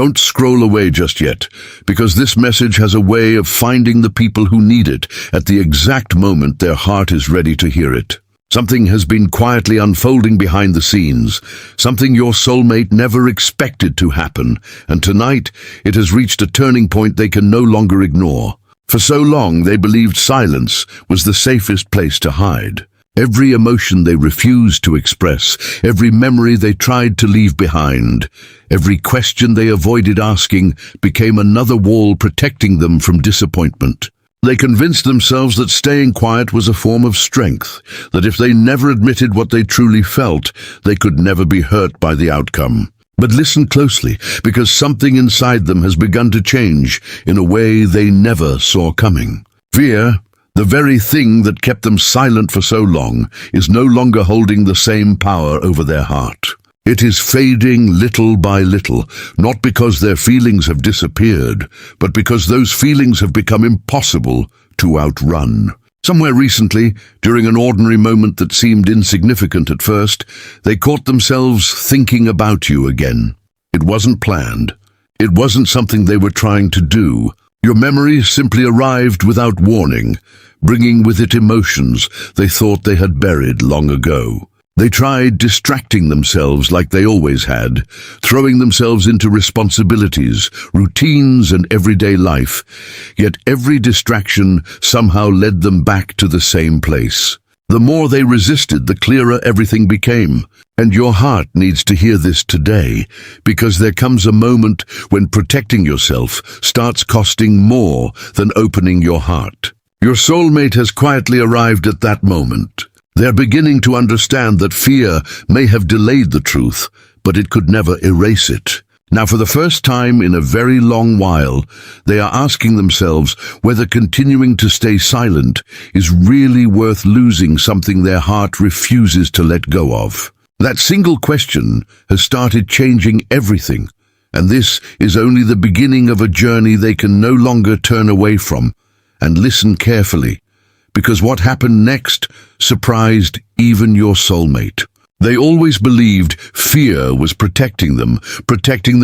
Don't scroll away just yet, because this message has a way of finding the people who need it at the exact moment their heart is ready to hear it. Something has been quietly unfolding behind the scenes, something your soulmate never expected to happen, and tonight it has reached a turning point they can no longer ignore. For so long they believed silence was the safest place to hide. Every emotion they refused to express, every memory they tried to leave behind, every question they avoided asking became another wall protecting them from disappointment. They convinced themselves that staying quiet was a form of strength, that if they never admitted what they truly felt, they could never be hurt by the outcome. But listen closely, because something inside them has begun to change in a way they never saw coming. Fear, the very thing that kept them silent for so long, is no longer holding the same power over their heart. It is fading little by little, not because their feelings have disappeared, but because those feelings have become impossible to outrun. Somewhere recently, during an ordinary moment that seemed insignificant at first, they caught themselves thinking about you again. It wasn't planned. It wasn't something they were trying to do. Your memory simply arrived without warning, bringing with it emotions they thought they had buried long ago. They tried distracting themselves like they always had, throwing themselves into responsibilities, routines, and everyday life. Yet every distraction somehow led them back to the same place. The more they resisted, the clearer everything became. And your heart needs to hear this today, because there comes a moment when protecting yourself starts costing more than opening your heart. Your soulmate has quietly arrived at that moment. They're beginning to understand that fear may have delayed the truth, but it could never erase it. Now, for the first time in a very long while, they are asking themselves whether continuing to stay silent is really worth losing something their heart refuses to let go of. That single question has started changing everything, and this is only the beginning of a journey they can no longer turn away from. And listen carefully, because what happened next surprised even your soulmate. They always believed fear was protecting them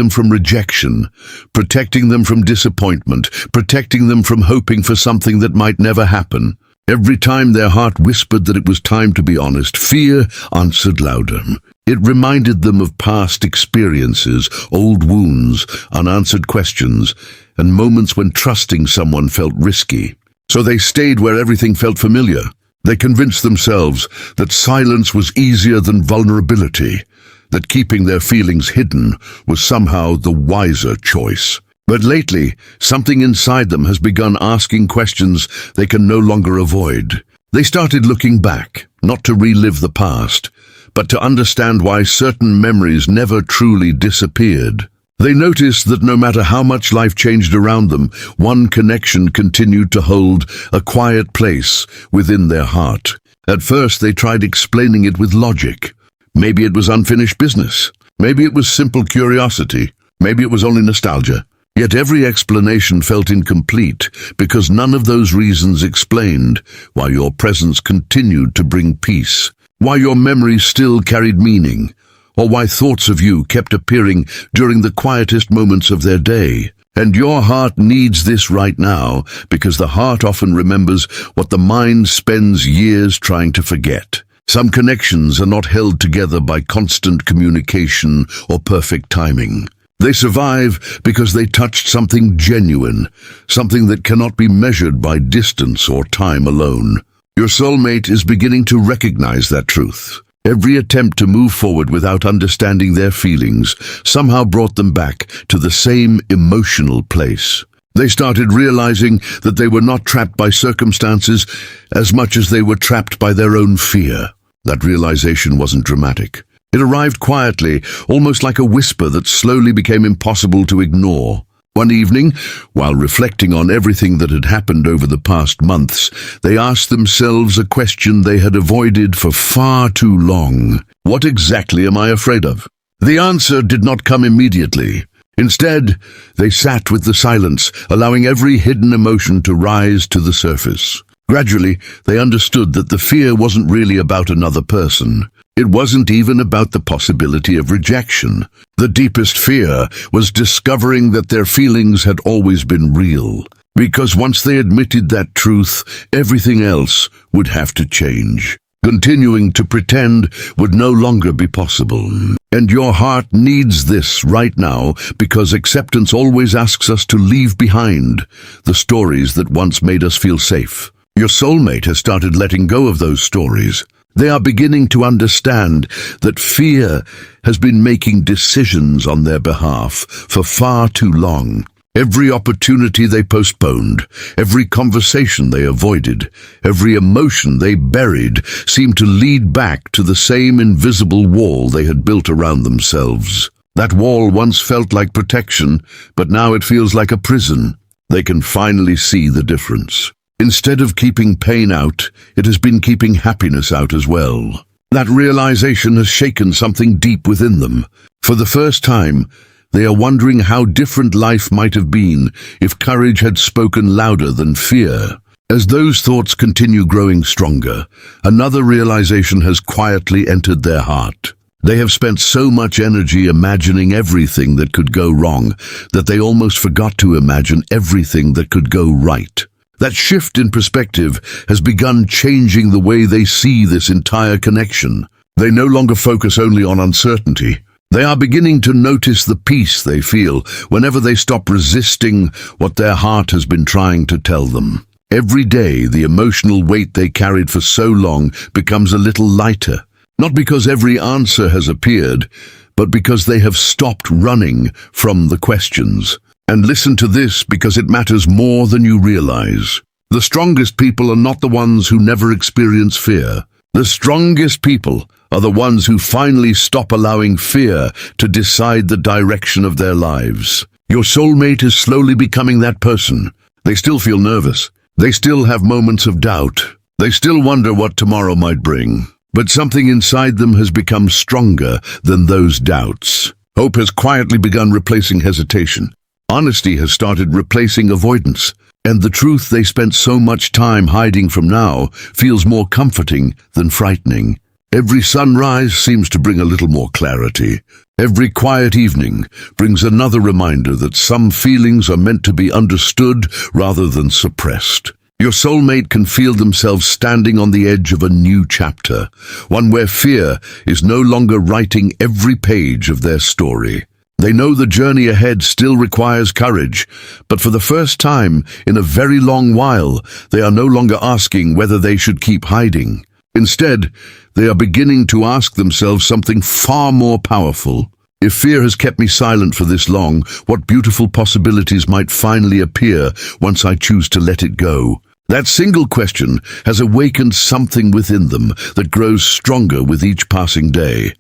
from rejection, protecting them from disappointment, protecting them from hoping for something that might never happen. Every time their heart whispered that it was time to be honest, fear answered louder. It reminded them of past experiences, old wounds, unanswered questions, and moments when trusting someone felt risky. So they stayed where everything felt familiar. They convinced themselves that silence was easier than vulnerability, that keeping their feelings hidden was somehow the wiser choice. But lately, something inside them has begun asking questions they can no longer avoid. They started looking back, not to relive the past, but to understand why certain memories never truly disappeared. They noticed that no matter how much life changed around them, one connection continued to hold a quiet place within their heart. At first, they tried explaining it with logic. Maybe it was unfinished business. Maybe it was simple curiosity. Maybe it was only nostalgia. Yet every explanation felt incomplete, because none of those reasons explained why your presence continued to bring peace, why your memories still carried meaning, or why thoughts of you kept appearing during the quietest moments of their day. And your heart needs this right now, because the heart often remembers what the mind spends years trying to forget. Some connections are not held together by constant communication or perfect timing. They survive because they touched something genuine, something that cannot be measured by distance or time alone. Your soulmate is beginning to recognize that truth. Every attempt to move forward without understanding their feelings somehow brought them back to the same emotional place. They started realizing that they were not trapped by circumstances as much as they were trapped by their own fear. That realization wasn't dramatic. It arrived quietly, almost like a whisper that slowly became impossible to ignore. One evening, while reflecting on everything that had happened over the past months, they asked themselves a question they had avoided for far too long. What exactly am I afraid of? The answer did not come immediately. Instead, they sat with the silence, allowing every hidden emotion to rise to the surface. Gradually, they understood that the fear wasn't really about another person. It wasn't even about the possibility of rejection. The deepest fear was discovering that their feelings had always been real. Because once they admitted that truth, everything else would have to change. Continuing to pretend would no longer be possible. And your heart needs this right now, because acceptance always asks us to leave behind the stories that once made us feel safe. Your soulmate has started letting go of those stories. They are beginning to understand that fear has been making decisions on their behalf for far too long. Every opportunity they postponed, every conversation they avoided, every emotion they buried seemed to lead back to the same invisible wall they had built around themselves. That wall once felt like protection, but now it feels like a prison. They can finally see the difference. Instead of keeping pain out, it has been keeping happiness out as well. That realization has shaken something deep within them. For the first time, they are wondering how different life might have been if courage had spoken louder than fear. As those thoughts continue growing stronger, another realization has quietly entered their heart. They have spent so much energy imagining everything that could go wrong that they almost forgot to imagine everything that could go right. That shift in perspective has begun changing the way they see this entire connection. They no longer focus only on uncertainty. They are beginning to notice the peace they feel whenever they stop resisting what their heart has been trying to tell them. Every day, the emotional weight they carried for so long becomes a little lighter. Not because every answer has appeared, but because they have stopped running from the questions. And listen to this, because it matters more than you realize. The strongest people are not the ones who never experience fear. The strongest people are the ones who finally stop allowing fear to decide the direction of their lives. Your soulmate is slowly becoming that person. They still feel nervous. They still have moments of doubt. They still wonder what tomorrow might bring. But something inside them has become stronger than those doubts. Hope has quietly begun replacing hesitation. Honesty has started replacing avoidance, and the truth they spent so much time hiding from now feels more comforting than frightening. Every sunrise seems to bring a little more clarity. Every quiet evening brings another reminder that some feelings are meant to be understood rather than suppressed. Your soulmate can feel themselves standing on the edge of a new chapter, one where fear is no longer writing every page of their story. They know the journey ahead still requires courage, but for the first time in a very long while, they are no longer asking whether they should keep hiding. Instead, they are beginning to ask themselves something far more powerful. If fear has kept me silent for this long, what beautiful possibilities might finally appear once I choose to let it go? That single question has awakened something within them that grows stronger with each passing day.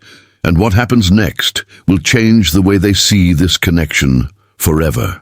And what happens next will change the way they see this connection forever.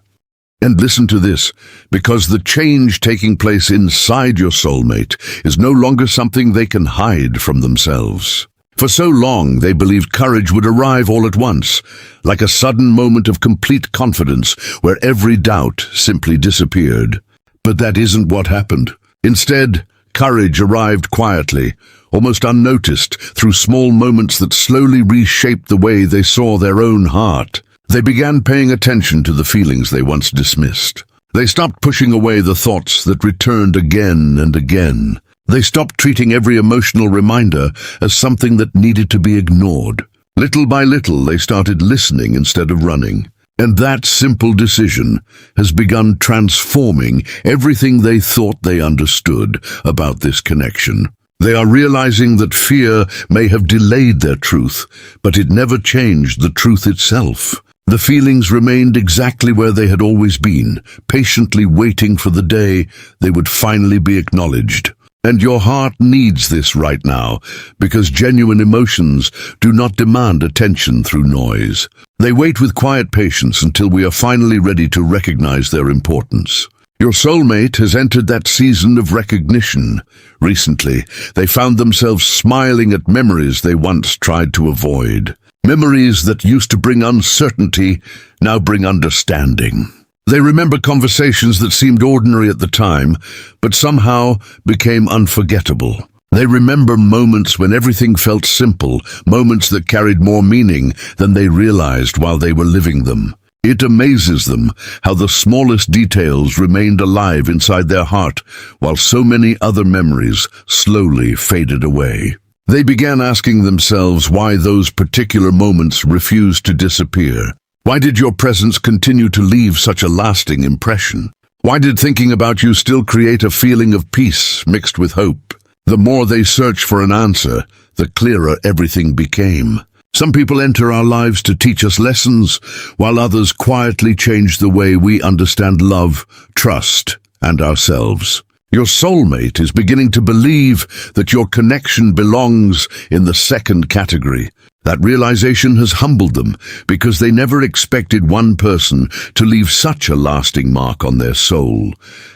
And listen to this, because the change taking place inside your soulmate is no longer something they can hide from themselves. For so long, they believed courage would arrive all at once, like a sudden moment of complete confidence where every doubt simply disappeared. But that isn't what happened. Instead, courage arrived quietly, almost unnoticed, through small moments that slowly reshaped the way they saw their own heart. They began paying attention to the feelings they once dismissed. They stopped pushing away the thoughts that returned again and again. They stopped treating every emotional reminder as something that needed to be ignored. Little by little, they started listening instead of running. And that simple decision has begun transforming everything they thought they understood about this connection. They are realizing that fear may have delayed their truth, but it never changed the truth itself. The feelings remained exactly where they had always been, patiently waiting for the day they would finally be acknowledged. And your heart needs this right now, because genuine emotions do not demand attention through noise. They wait with quiet patience until we are finally ready to recognize their importance. Your soulmate has entered that season of recognition. Recently, they found themselves smiling at memories they once tried to avoid. Memories that used to bring uncertainty now bring understanding. They remember conversations that seemed ordinary at the time, but somehow became unforgettable. They remember moments when everything felt simple, moments that carried more meaning than they realized while they were living them. It amazes them how the smallest details remained alive inside their heart, while so many other memories slowly faded away. They began asking themselves why those particular moments refused to disappear. Why did your presence continue to leave such a lasting impression? Why did thinking about you still create a feeling of peace mixed with hope? The more they searched for an answer, the clearer everything became. Some people enter our lives to teach us lessons, while others quietly change the way we understand love, trust, and ourselves. Your soulmate is beginning to believe that your connection belongs in the second category. That realization has humbled them because they never expected one person to leave such a lasting mark on their soul.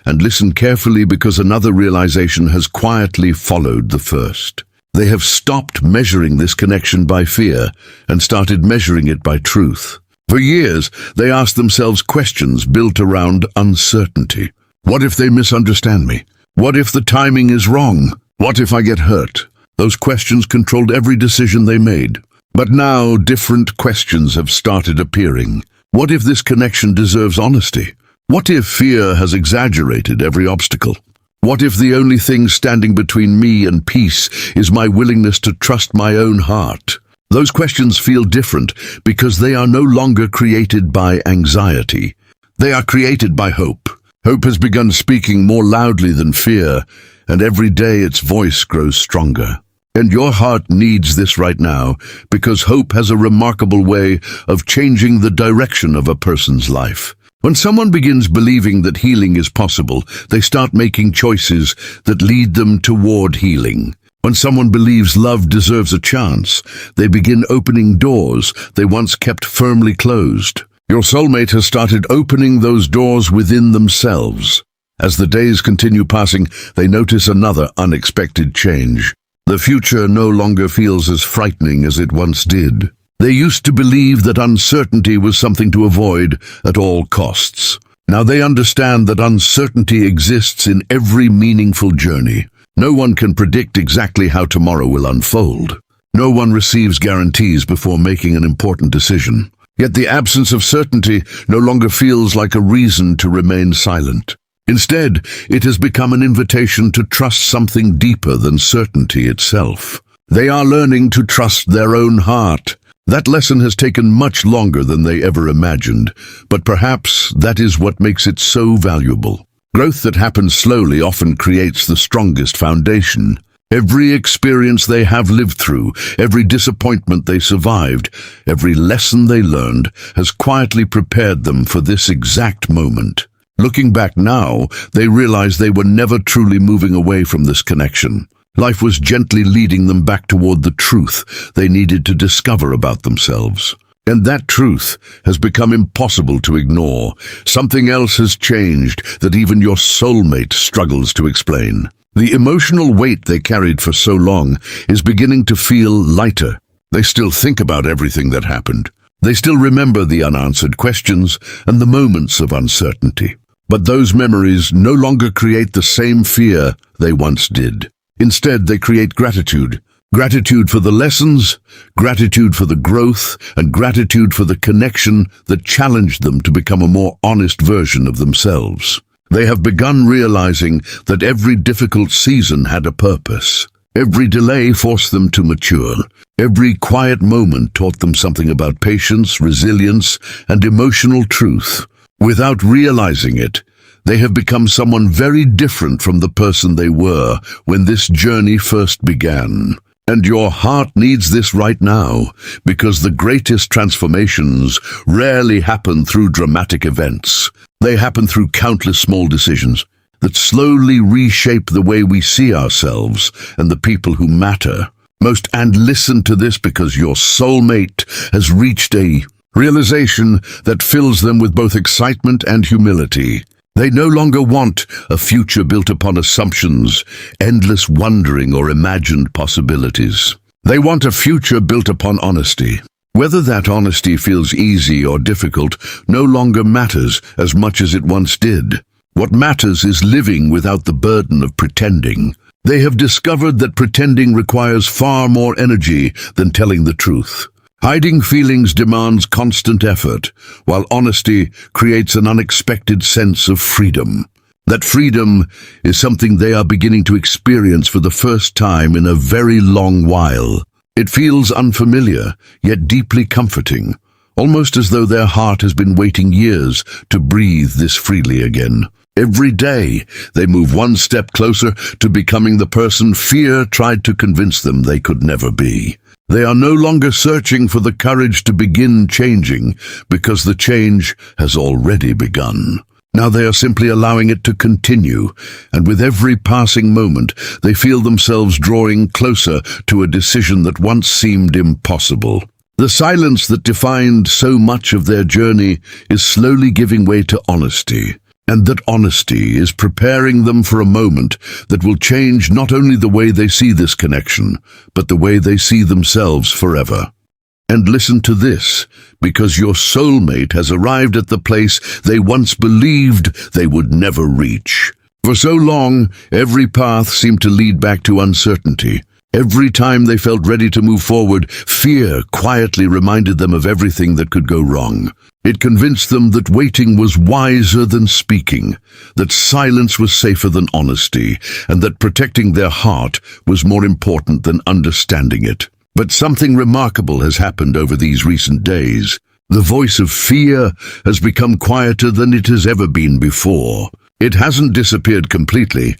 And listen carefully, because another realization has quietly followed the first. They have stopped measuring this connection by fear and started measuring it by truth. For years, they asked themselves questions built around uncertainty. What if they misunderstand me? What if the timing is wrong? What if I get hurt? Those questions controlled every decision they made. But now different questions have started appearing. What if this connection deserves honesty? What if fear has exaggerated every obstacle? What if the only thing standing between me and peace is my willingness to trust my own heart? Those questions feel different because they are no longer created by anxiety. They are created by hope. Hope has begun speaking more loudly than fear, and every day its voice grows stronger. And your heart needs this right now, because hope has a remarkable way of changing the direction of a person's life. When someone begins believing that healing is possible, they start making choices that lead them toward healing. When someone believes love deserves a chance, they begin opening doors they once kept firmly closed. Your soulmate has started opening those doors within themselves. As the days continue passing, they notice another unexpected change. The future no longer feels as frightening as it once did. They used to believe that uncertainty was something to avoid at all costs. Now they understand that uncertainty exists in every meaningful journey. No one can predict exactly how tomorrow will unfold. No one receives guarantees before making an important decision. Yet the absence of certainty no longer feels like a reason to remain silent. Instead, it has become an invitation to trust something deeper than certainty itself. They are learning to trust their own heart. That lesson has taken much longer than they ever imagined, but perhaps that is what makes it so valuable. Growth that happens slowly often creates the strongest foundation. Every experience they have lived through, every disappointment they survived, every lesson they learned has quietly prepared them for this exact moment. Looking back now, they realize they were never truly moving away from this connection. Life was gently leading them back toward the truth they needed to discover about themselves. And that truth has become impossible to ignore. Something else has changed that even your soulmate struggles to explain. The emotional weight they carried for so long is beginning to feel lighter. They still think about everything that happened. They still remember the unanswered questions and the moments of uncertainty. But those memories no longer create the same fear they once did. Instead, they create gratitude. Gratitude for the lessons, gratitude for the growth, and gratitude for the connection that challenged them to become a more honest version of themselves. They have begun realizing that every difficult season had a purpose. Every delay forced them to mature. Every quiet moment taught them something about patience, resilience, and emotional truth. Without realizing it, they have become someone very different from the person they were when this journey first began. And your heart needs this right now, because the greatest transformations rarely happen through dramatic events. They happen through countless small decisions that slowly reshape the way we see ourselves and the people who matter most. And listen to this, because your soulmate has reached a realization that fills them with both excitement and humility. They no longer want a future built upon assumptions, endless wondering, or imagined possibilities. They want a future built upon honesty. Whether that honesty feels easy or difficult no longer matters as much as it once did. What matters is living without the burden of pretending, They have discovered that pretending requires far more energy than telling the truth. Hiding feelings demands constant effort, while honesty creates an unexpected sense of freedom. That freedom is something they are beginning to experience for the first time in a very long while. It feels unfamiliar, yet deeply comforting, almost as though their heart has been waiting years to breathe this freely again. Every day, they move one step closer to becoming the person fear tried to convince them they could never be. They are no longer searching for the courage to begin changing, because the change has already begun. Now they are simply allowing it to continue, and with every passing moment, they feel themselves drawing closer to a decision that once seemed impossible. The silence that defined so much of their journey is slowly giving way to honesty. And that honesty is preparing them for a moment that will change not only the way they see this connection, but the way they see themselves forever. And listen to this, because your soulmate has arrived at the place they once believed they would never reach. For so long, every path seemed to lead back to uncertainty. Every time they felt ready to move forward, fear quietly reminded them of everything that could go wrong. It convinced them that waiting was wiser than speaking, that silence was safer than honesty, and that protecting their heart was more important than understanding it. But something remarkable has happened over these recent days. The voice of fear has become quieter than it has ever been before. It hasn't disappeared completely,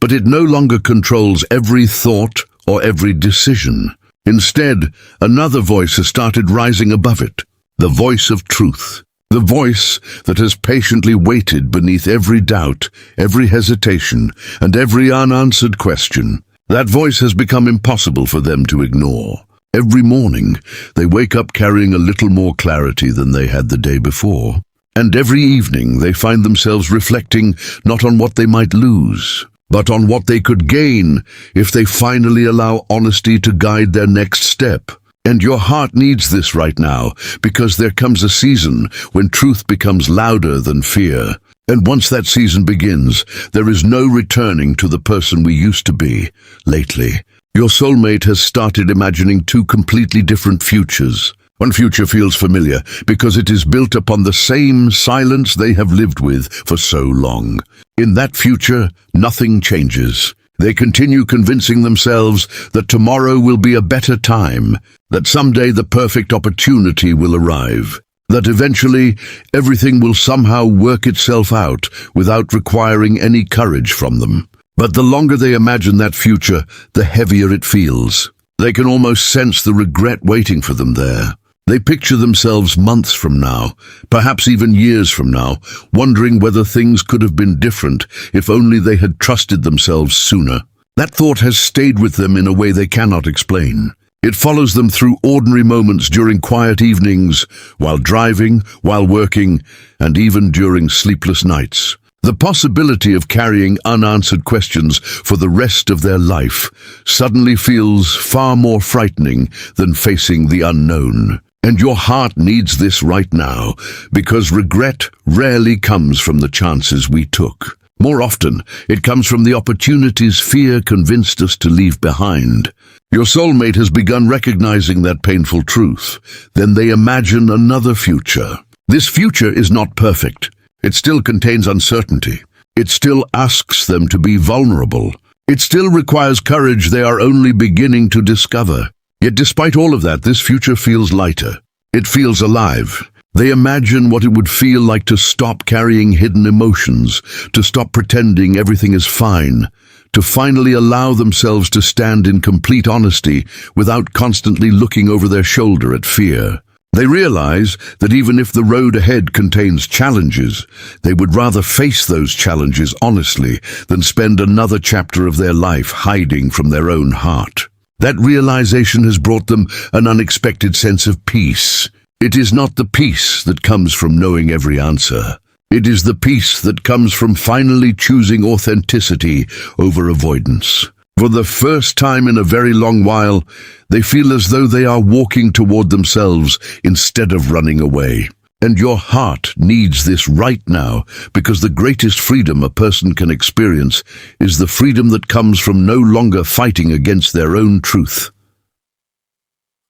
but it no longer controls every thought or every decision. Instead, another voice has started rising above it, the voice of truth, the voice that has patiently waited beneath every doubt, every hesitation, and every unanswered question. That voice has become impossible for them to ignore. Every morning, they wake up carrying a little more clarity than they had the day before. And every evening, they find themselves reflecting not on what they might lose, but on what they could gain if they finally allow honesty to guide their next step. And your heart needs this right now, because there comes a season when truth becomes louder than fear. And once that season begins, there is no returning to the person we used to be. Lately, your soulmate has started imagining two completely different futures. One future feels familiar because it is built upon the same silence they have lived with for so long. In that future, nothing changes. They continue convincing themselves that tomorrow will be a better time, that someday the perfect opportunity will arrive, that eventually everything will somehow work itself out without requiring any courage from them. But the longer they imagine that future, the heavier it feels. They can almost sense the regret waiting for them there. They picture themselves months from now, perhaps even years from now, wondering whether things could have been different if only they had trusted themselves sooner. That thought has stayed with them in a way they cannot explain. It follows them through ordinary moments during quiet evenings, while driving, while working, and even during sleepless nights. The possibility of carrying unanswered questions for the rest of their life suddenly feels far more frightening than facing the unknown. And your heart needs this right now, because regret rarely comes from the chances we took. More often, it comes from the opportunities fear convinced us to leave behind. Your soulmate has begun recognizing that painful truth. Then they imagine another future. This future is not perfect. It still contains uncertainty. It still asks them to be vulnerable. It still requires courage they are only beginning to discover. Yet despite all of that, this future feels lighter. It feels alive. They imagine what it would feel like to stop carrying hidden emotions, to stop pretending everything is fine, to finally allow themselves to stand in complete honesty without constantly looking over their shoulder at fear. They realize that even if the road ahead contains challenges, they would rather face those challenges honestly than spend another chapter of their life hiding from their own heart. That realization has brought them an unexpected sense of peace. It is not the peace that comes from knowing every answer. It is the peace that comes from finally choosing authenticity over avoidance. For the first time in a very long while, they feel as though they are walking toward themselves instead of running away. And your heart needs this right now, because the greatest freedom a person can experience is the freedom that comes from no longer fighting against their own truth.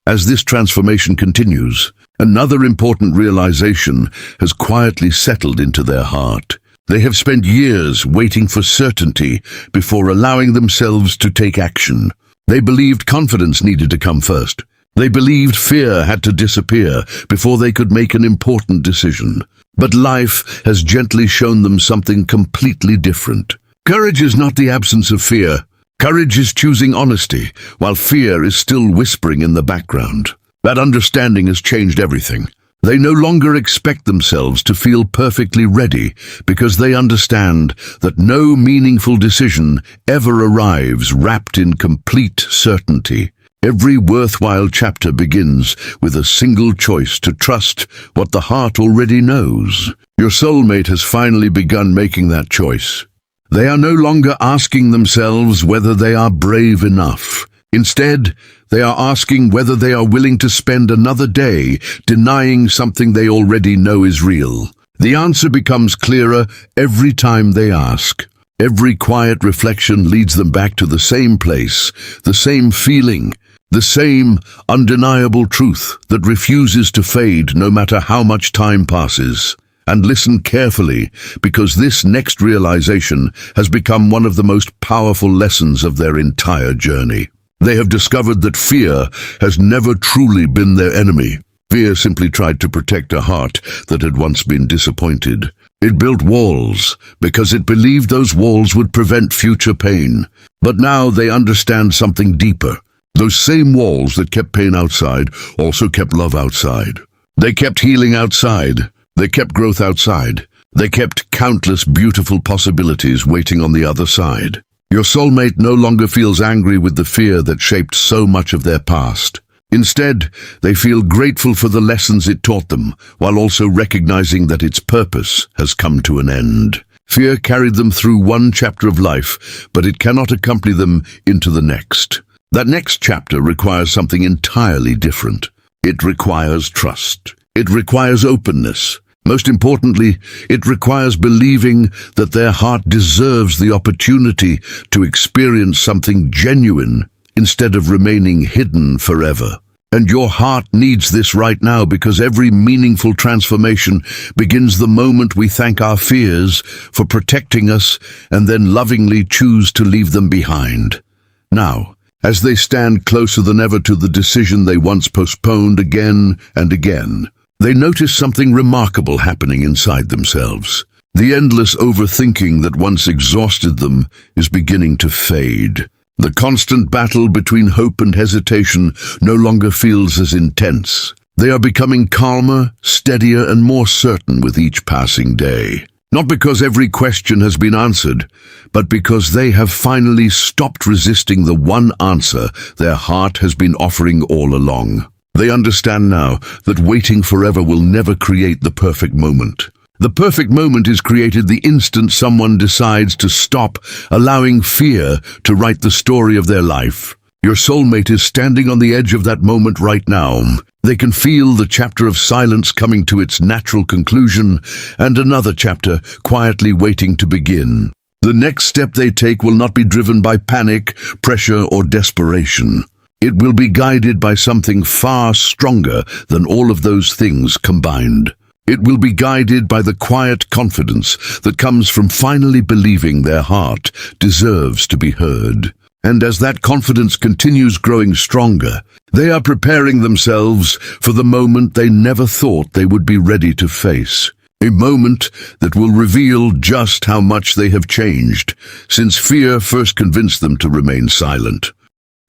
As this transformation continues, another important realization has quietly settled into their heart. They have spent years waiting for certainty before allowing themselves to take action. They believed confidence needed to come first. They believed fear had to disappear before they could make an important decision. But life has gently shown them something completely different. Courage is not the absence of fear. Courage is choosing honesty, while fear is still whispering in the background. That understanding has changed everything. They no longer expect themselves to feel perfectly ready, because they understand that no meaningful decision ever arrives wrapped in complete certainty. Every worthwhile chapter begins with a single choice to trust what the heart already knows. Your soulmate has finally begun making that choice. They are no longer asking themselves whether they are brave enough. Instead, they are asking whether they are willing to spend another day denying something they already know is real. The answer becomes clearer every time they ask. Every quiet reflection leads them back to the same place, the same feeling, the same undeniable truth that refuses to fade no matter how much time passes. And listen carefully, because this next realization has become one of the most powerful lessons of their entire journey. They have discovered that fear has never truly been their enemy. Fear simply tried to protect a heart that had once been disappointed. It built walls because it believed those walls would prevent future pain. But now they understand something deeper. Those same walls that kept pain outside also kept love outside. They kept healing outside. They kept growth outside. They kept countless beautiful possibilities waiting on the other side. Your soulmate no longer feels angry with the fear that shaped so much of their past. Instead, they feel grateful for the lessons it taught them, while also recognizing that its purpose has come to an end. Fear carried them through one chapter of life, but it cannot accompany them into the next. That next chapter requires something entirely different. It requires trust. It requires openness. Most importantly, it requires believing that their heart deserves the opportunity to experience something genuine instead of remaining hidden forever. And your heart needs this right now, because every meaningful transformation begins the moment we thank our fears for protecting us and then lovingly choose to leave them behind. Now, as they stand closer than ever to the decision they once postponed again and again, they notice something remarkable happening inside themselves. The endless overthinking that once exhausted them is beginning to fade. The constant battle between hope and hesitation no longer feels as intense. They are becoming calmer, steadier, and more certain with each passing day. Not because every question has been answered, but because they have finally stopped resisting the one answer their heart has been offering all along. They understand now that waiting forever will never create the perfect moment. The perfect moment is created the instant someone decides to stop allowing fear to write the story of their life. Your soulmate is standing on the edge of that moment right now. They can feel the chapter of silence coming to its natural conclusion, and another chapter quietly waiting to begin. The next step they take will not be driven by panic, pressure, or desperation. It will be guided by something far stronger than all of those things combined. It will be guided by the quiet confidence that comes from finally believing their heart deserves to be heard. And as that confidence continues growing stronger, they are preparing themselves for the moment they never thought they would be ready to face. A moment that will reveal just how much they have changed since fear first convinced them to remain silent.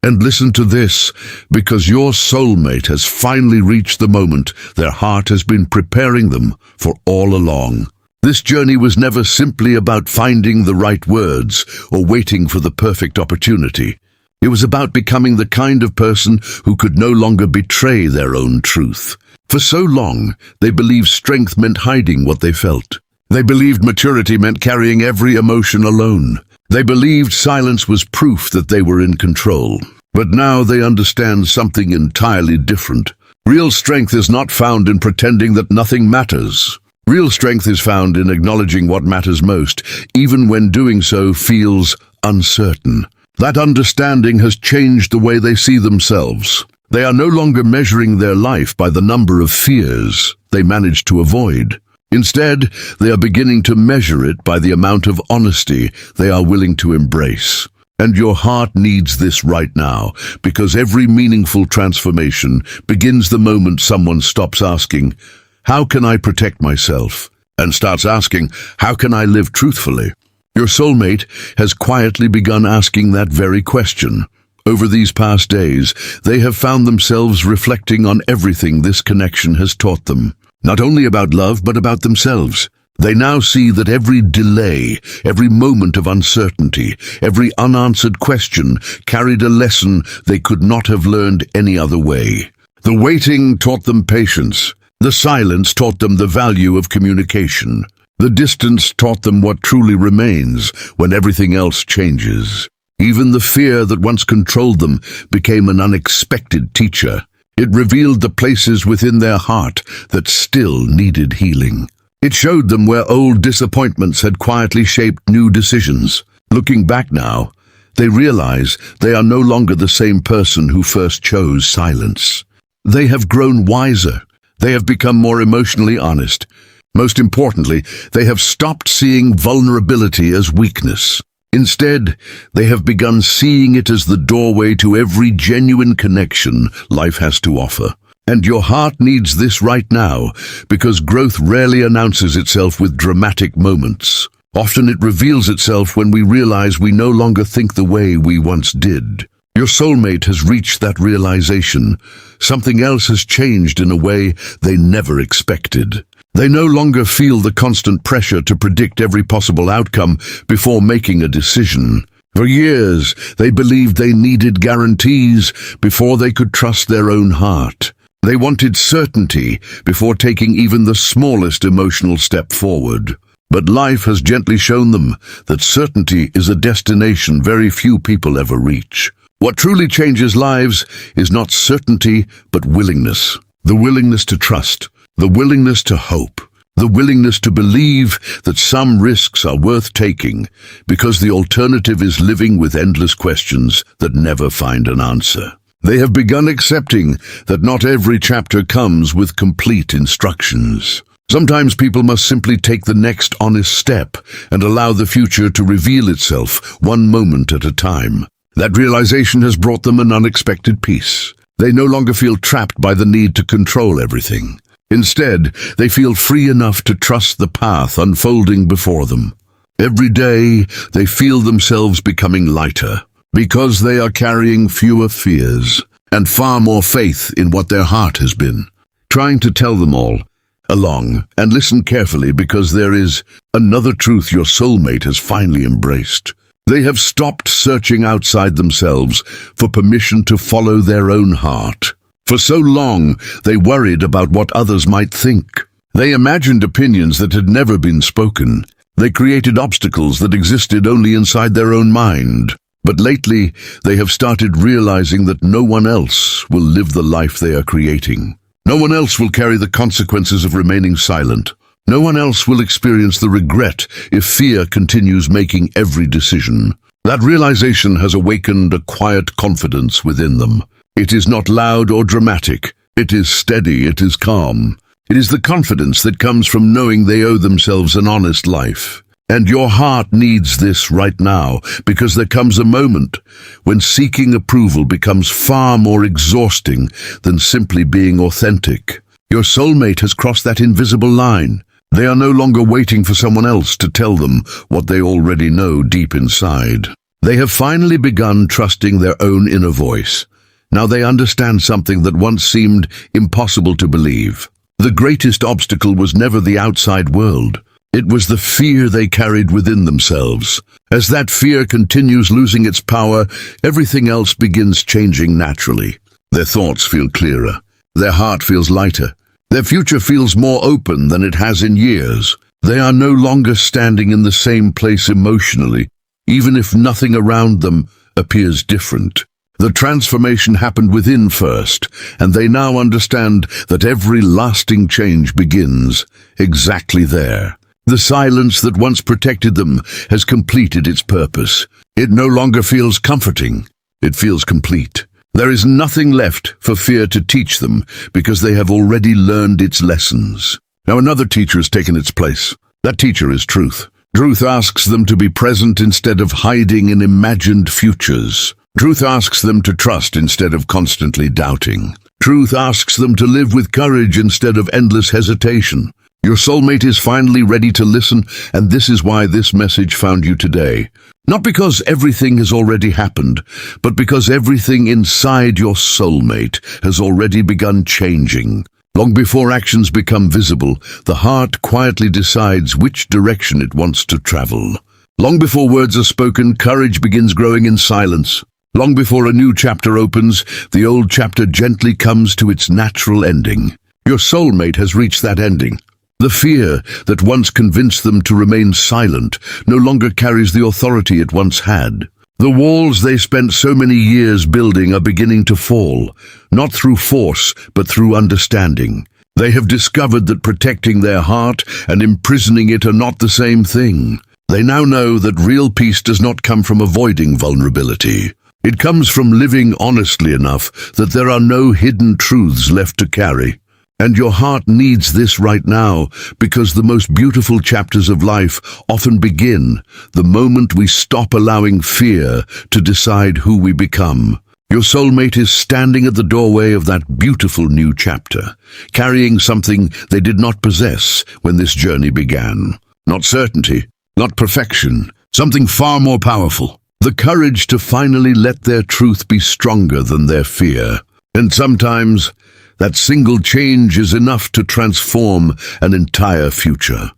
And listen to this, because your soulmate has finally reached the moment their heart has been preparing them for all along. This journey was never simply about finding the right words or waiting for the perfect opportunity. It was about becoming the kind of person who could no longer betray their own truth. For so long, they believed strength meant hiding what they felt. They believed maturity meant carrying every emotion alone. They believed silence was proof that they were in control. But now they understand something entirely different. Real strength is not found in pretending that nothing matters. Real strength is found in acknowledging what matters most, even when doing so feels uncertain. That understanding has changed the way they see themselves. They are no longer measuring their life by the number of fears they manage to avoid. Instead, they are beginning to measure it by the amount of honesty they are willing to embrace. And your heart needs this right now, because every meaningful transformation begins the moment someone stops asking, "How can I protect myself?" and starts asking, "How can I live truthfully?" Your soulmate has quietly begun asking that very question. Over these past days, they have found themselves reflecting on everything this connection has taught them, not only about love, but about themselves. They now see that every delay, every moment of uncertainty, every unanswered question carried a lesson they could not have learned any other way. The waiting taught them patience. The silence taught them the value of communication. The distance taught them what truly remains when everything else changes. Even the fear that once controlled them became an unexpected teacher. It revealed the places within their heart that still needed healing. It showed them where old disappointments had quietly shaped new decisions. Looking back now, they realize they are no longer the same person who first chose silence. They have grown wiser. They have become more emotionally honest. Most importantly, they have stopped seeing vulnerability as weakness. Instead, they have begun seeing it as the doorway to every genuine connection life has to offer. And your heart needs this right now, because growth rarely announces itself with dramatic moments. Often it reveals itself when we realize we no longer think the way we once did. Your soulmate has reached that realization. Something else has changed in a way they never expected. They no longer feel the constant pressure to predict every possible outcome before making a decision. For years, they believed they needed guarantees before they could trust their own heart. They wanted certainty before taking even the smallest emotional step forward. But life has gently shown them that certainty is a destination very few people ever reach. What truly changes lives is not certainty, but willingness. The willingness to trust, the willingness to hope, the willingness to believe that some risks are worth taking, because the alternative is living with endless questions that never find an answer. They have begun accepting that not every chapter comes with complete instructions. Sometimes people must simply take the next honest step and allow the future to reveal itself one moment at a time. That realization has brought them an unexpected peace. They no longer feel trapped by the need to control everything. Instead, they feel free enough to trust the path unfolding before them. Every day, they feel themselves becoming lighter, because they are carrying fewer fears and far more faith in what their heart has been. Trying to tell them all along, and listen carefully, because there is another truth your soulmate has finally embraced. They have stopped searching outside themselves for permission to follow their own heart. For so long, they worried about what others might think. They imagined opinions that had never been spoken. They created obstacles that existed only inside their own mind. But lately, they have started realizing that no one else will live the life they are creating. No one else will carry the consequences of remaining silent. No one else will experience the regret if fear continues making every decision. That realization has awakened a quiet confidence within them. It is not loud or dramatic. It is steady, it is calm. It is the confidence that comes from knowing they owe themselves an honest life. And your heart needs this right now, because there comes a moment when seeking approval becomes far more exhausting than simply being authentic. Your soulmate has crossed that invisible line. They are no longer waiting for someone else to tell them what they already know deep inside. They have finally begun trusting their own inner voice. Now they understand something that once seemed impossible to believe. The greatest obstacle was never the outside world. It was the fear they carried within themselves. As that fear continues losing its power, everything else begins changing naturally. Their thoughts feel clearer. Their heart feels lighter. Their future feels more open than it has in years. They are no longer standing in the same place emotionally, even if nothing around them appears different. The transformation happened within first, and they now understand that every lasting change begins exactly there. The silence that once protected them has completed its purpose. It no longer feels comforting. It feels complete. There is nothing left for fear to teach them because they have already learned its lessons. Now another teacher has taken its place. That teacher is truth. Truth asks them to be present instead of hiding in imagined futures. Truth asks them to trust instead of constantly doubting. Truth asks them to live with courage instead of endless hesitation. Your soulmate is finally ready to listen, and this is why this message found you today. Not because everything has already happened, but because everything inside your soulmate has already begun changing. Long before actions become visible, the heart quietly decides which direction it wants to travel. Long before words are spoken, courage begins growing in silence. Long before a new chapter opens, the old chapter gently comes to its natural ending. Your soulmate has reached that ending. The fear that once convinced them to remain silent no longer carries the authority it once had. The walls they spent so many years building are beginning to fall, not through force, but through understanding. They have discovered that protecting their heart and imprisoning it are not the same thing. They now know that real peace does not come from avoiding vulnerability. It comes from living honestly enough that there are no hidden truths left to carry. And your heart needs this right now, because the most beautiful chapters of life often begin the moment we stop allowing fear to decide who we become. Your soulmate is standing at the doorway of that beautiful new chapter, carrying something they did not possess when this journey began. Not certainty, not perfection, something far more powerful. The courage to finally let their truth be stronger than their fear. And sometimes that single change is enough to transform an entire future.